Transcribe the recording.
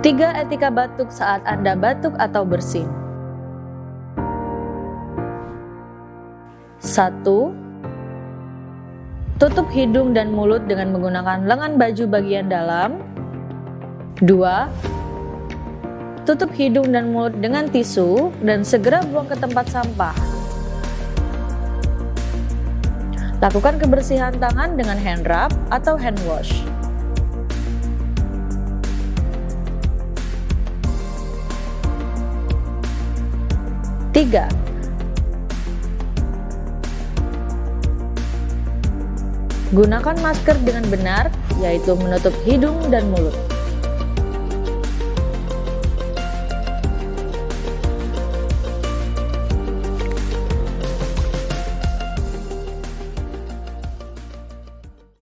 3 etika batuk saat Anda batuk atau bersin. 1. Tutup hidung dan mulut dengan menggunakan lengan baju bagian dalam. 2. Tutup hidung dan mulut dengan tisu dan segera buang ke tempat sampah. Lakukan kebersihan tangan dengan hand rub atau hand wash. 3. Gunakan masker dengan benar, yaitu menutup hidung dan mulut.